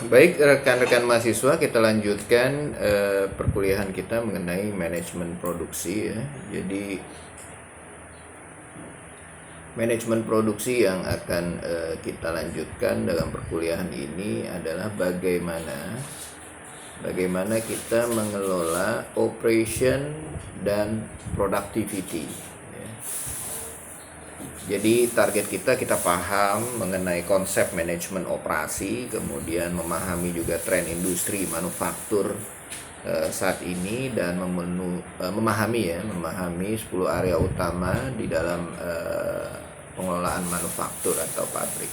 Baik rekan-rekan mahasiswa, kita lanjutkan perkuliahan kita mengenai manajemen produksi ya. Jadi manajemen produksi yang akan kita lanjutkan dalam perkuliahan ini adalah bagaimana kita mengelola operation dan productivity. Jadi target kita paham mengenai konsep manajemen operasi, kemudian memahami juga tren industri manufaktur saat ini, dan memahami 10 area utama di dalam pengelolaan manufaktur atau pabrik.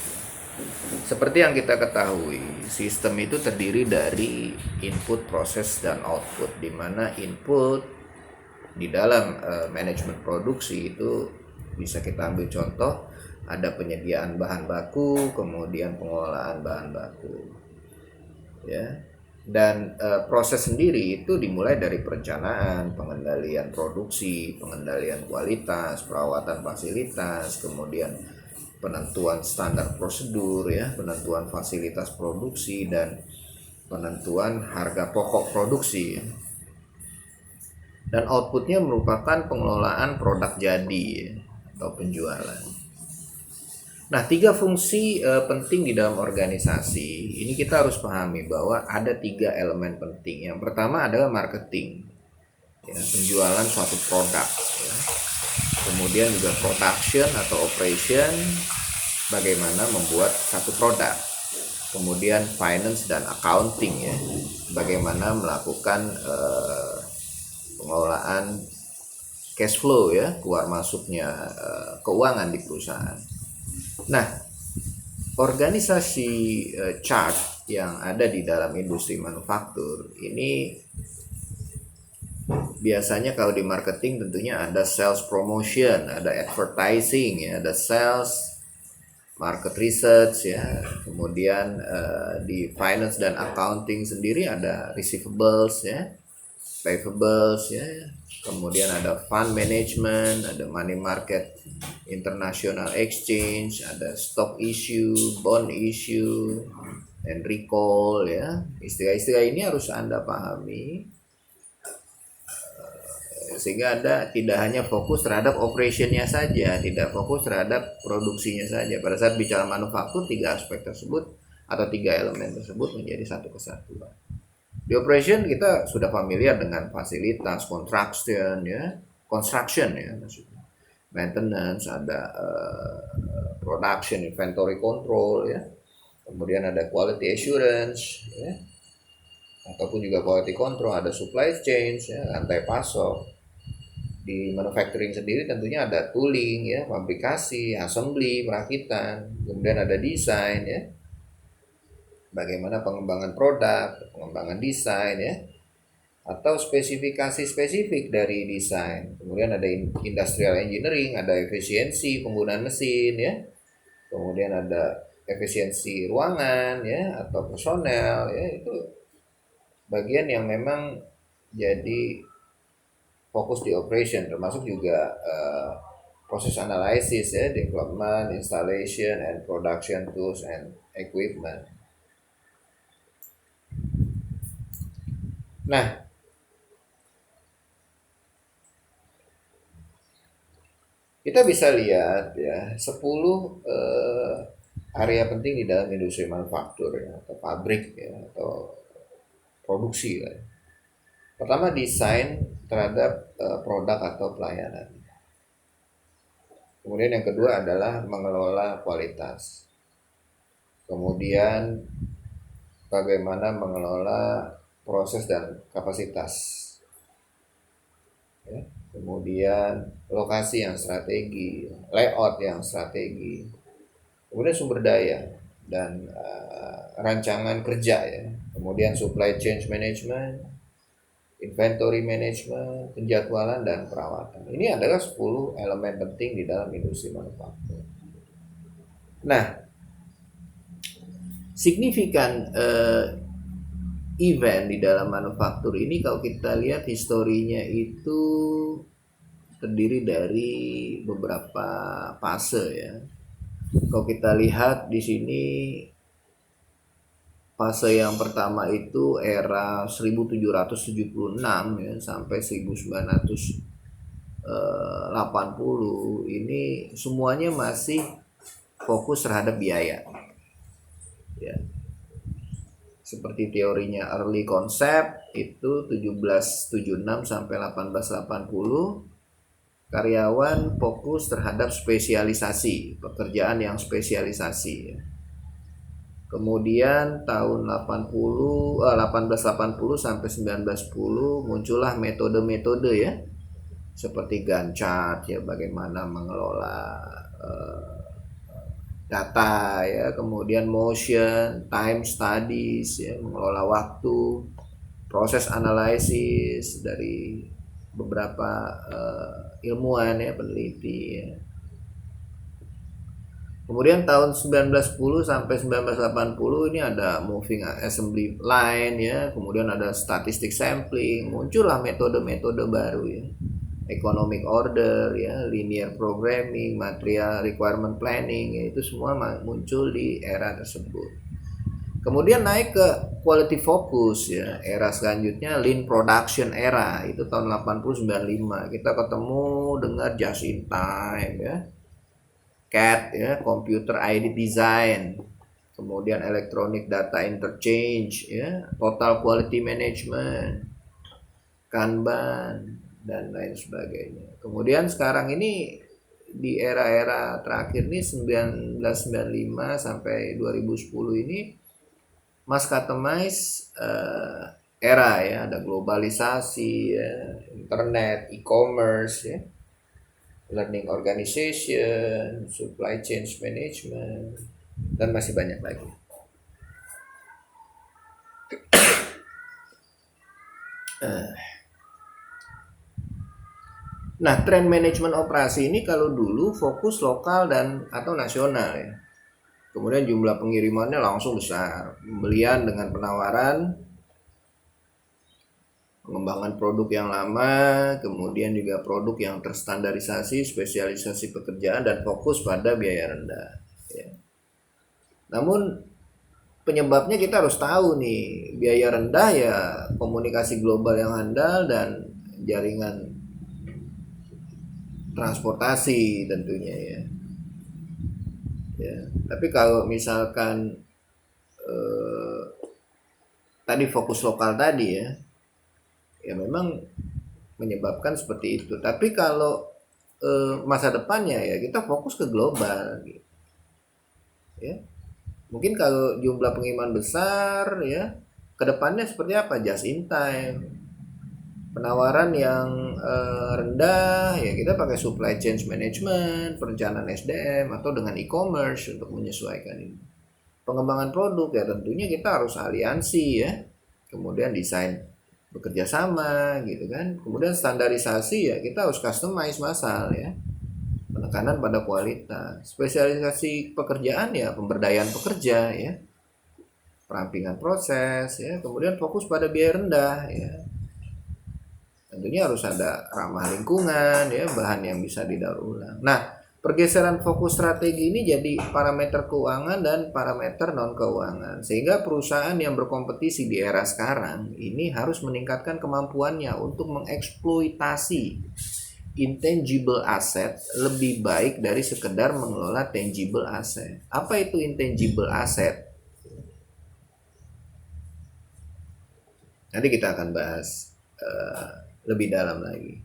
Seperti yang kita ketahui, sistem itu terdiri dari input, proses, dan output, di mana input di dalam manajemen produksi itu bisa kita ambil contoh, ada penyediaan bahan baku, kemudian pengelolaan bahan baku ya. Dan proses sendiri itu dimulai dari perencanaan, pengendalian produksi, pengendalian kualitas, perawatan fasilitas, kemudian penentuan standar prosedur ya, penentuan fasilitas produksi, dan penentuan harga pokok produksi. Dan outputnya merupakan pengelolaan produk jadi atau penjualan. Nah, 3 fungsi penting di dalam organisasi ini kita harus pahami bahwa ada 3 elemen penting. Yang pertama adalah marketing, ya, penjualan suatu produk. Ya. Kemudian juga production atau operation, bagaimana membuat satu produk. Kemudian finance dan accounting ya, bagaimana melakukan pengelolaan cash flow ya, keluar masuknya keuangan di perusahaan. Nah, organisasi chart yang ada di dalam industri manufaktur ini biasanya kalau di marketing tentunya ada sales promotion, ada advertising ya, ada sales, market research ya. Kemudian di finance dan accounting sendiri ada receivables ya, payables ya, kemudian ada fund management, ada money market, international exchange, ada stock issue, bond issue, and recall ya. Istilah-istilah ini harus Anda pahami sehingga Anda tidak hanya fokus terhadap operationnya saja, tidak fokus terhadap produksinya saja. Pada saat bicara manufaktur, 3 aspek tersebut atau 3 elemen tersebut menjadi satu kesatuan. Di operation kita sudah familiar dengan fasilitas, construction ya maksudnya, maintenance, ada production, inventory control ya, kemudian ada quality assurance ya, ataupun juga quality control, ada supply chain ya, rantai pasok. Di manufacturing sendiri tentunya ada tooling ya, fabrikasi, assembly, perakitan, kemudian ada desain ya, bagaimana pengembangan produk, pengembangan desain ya, atau spesifikasi spesifik dari desain. Kemudian ada industrial engineering, ada efisiensi penggunaan mesin ya, kemudian ada efisiensi ruangan ya atau personel ya. Itu bagian yang memang jadi fokus di operation, termasuk juga proses analisis ya, development, installation, and production tools and equipment. Nah, kita bisa lihat ya 10 area penting di dalam industri manufaktur ya, atau pabrik ya, atau produksi lah. Pertama, desain terhadap produk atau pelayanan. Kemudian yang kedua adalah mengelola kualitas. Kemudian bagaimana mengelola proses dan kapasitas ya. Kemudian lokasi yang strategi, layout yang strategi, kemudian sumber daya dan rancangan kerja ya, kemudian supply chain management, inventory management, penjadwalan, dan perawatan. Ini adalah 10 elemen penting di dalam industri manufaktur. Nah, signifikan event di dalam manufaktur ini kalau kita lihat historinya itu terdiri dari beberapa fase ya. Kalau kita lihat di sini Fase yang pertama itu era 1776 ya sampai 1980, ini semuanya masih fokus terhadap biaya. Ya. Seperti teorinya early concept itu 1776 sampai 1880, karyawan fokus terhadap spesialisasi, pekerjaan yang spesialisasi ya. Kemudian tahun 1880 sampai 1910 muncullah metode-metode ya, seperti Gantt chart ya, bagaimana mengelola data ya, kemudian motion, time studies ya, mengelola waktu, proses analisis dari beberapa ilmuwan ya, peneliti ya. Kemudian tahun 1910 sampai 1980 ini ada moving assembly line ya, kemudian ada statistic sampling, muncullah metode-metode baru ya. Economic order ya, linear programming, material requirement planning ya, itu semua muncul di era tersebut. Kemudian naik ke quality focus ya, era selanjutnya lean production era, itu tahun 80-95 kita ketemu dengan just in time ya, CAD ya, computer aided design, kemudian electronic data interchange ya, total quality management, Kanban dan lain sebagainya. Kemudian sekarang ini di era-era terakhir nih 1995 sampai 2010 ini mass customize era ya, ada globalisasi ya, internet, e-commerce ya, learning organization, supply chain management, dan masih banyak lagi. Nah, tren manajemen operasi ini kalau dulu fokus lokal dan atau nasional ya. Kemudian jumlah pengirimannya langsung besar, pembelian dengan penawaran, pengembangan produk yang lama, kemudian juga produk yang terstandarisasi, spesialisasi pekerjaan, dan fokus pada biaya rendah ya. Namun penyebabnya kita harus tahu nih, biaya rendah ya komunikasi global yang handal dan jaringan transportasi tentunya ya. Ya, tapi kalau misalkan tadi fokus lokal tadi ya, ya memang menyebabkan seperti itu. Tapi kalau masa depannya ya kita fokus ke global gitu. Ya. Mungkin kalau jumlah pengiriman besar ya, kedepannya seperti apa? Just in time, penawaran yang rendah ya, kita pakai supply chain management, perencanaan SDM, atau dengan e-commerce untuk menyesuaikan ini. Pengembangan produk ya tentunya kita harus aliansi ya, kemudian desain bekerja sama gitu kan, kemudian standarisasi ya kita harus customize massal ya, penekanan pada kualitas, spesialisasi pekerjaan ya pemberdayaan pekerja ya, perampingan proses ya, kemudian fokus pada biaya rendah ya, tentunya harus ada ramah lingkungan ya, bahan yang bisa didaur ulang. Nah, pergeseran fokus strategi ini jadi parameter keuangan dan parameter non keuangan, sehingga perusahaan yang berkompetisi di era sekarang ini harus meningkatkan kemampuannya untuk mengeksploitasi intangible asset lebih baik dari sekedar mengelola tangible asset. Apa itu intangible asset? Nanti kita akan bahas lebih dalam lagi.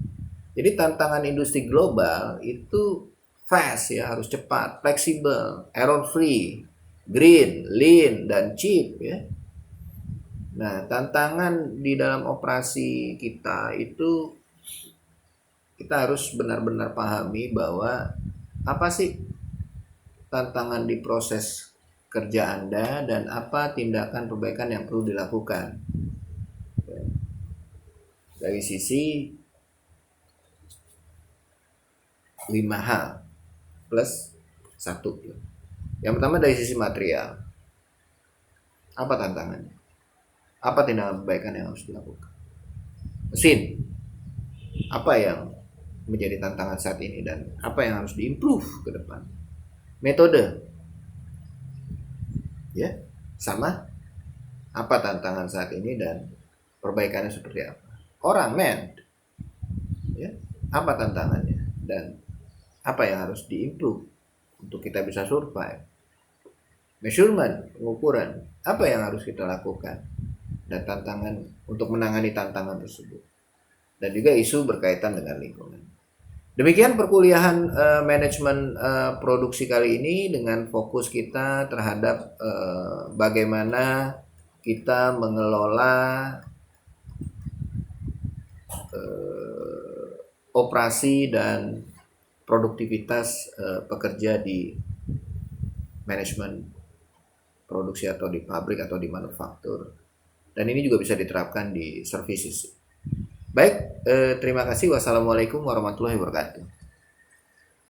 Jadi tantangan industri global itu fast ya, harus cepat, fleksibel, error free, green, lean, dan cheap ya. Nah, tantangan di dalam operasi kita itu kita harus benar-benar pahami bahwa apa sih tantangan di proses kerja Anda dan apa tindakan perbaikan yang perlu dilakukan. Dari sisi 5 hal plus 1. Yang pertama dari sisi material. Apa tantangannya? Apa tindakan perbaikan yang harus dilakukan? Mesin. Apa yang menjadi tantangan saat ini dan apa yang harus diimprove ke depan? Metode. Ya, sama Apa tantangan saat ini dan perbaikannya seperti apa. Orang, man, ya, apa tantangannya dan apa yang harus diimprove untuk kita bisa survive. Measurement, pengukuran, apa yang harus kita lakukan dan tantangan untuk menangani tantangan tersebut. Dan juga isu berkaitan dengan lingkungan. Demikian perkuliahan manajemen produksi kali ini dengan fokus kita terhadap bagaimana kita mengelola operasi dan produktivitas pekerja di manajemen produksi atau di pabrik atau di manufaktur. Dan ini juga bisa diterapkan di services. Baik, terima kasih. Wassalamualaikum warahmatullahi wabarakatuh.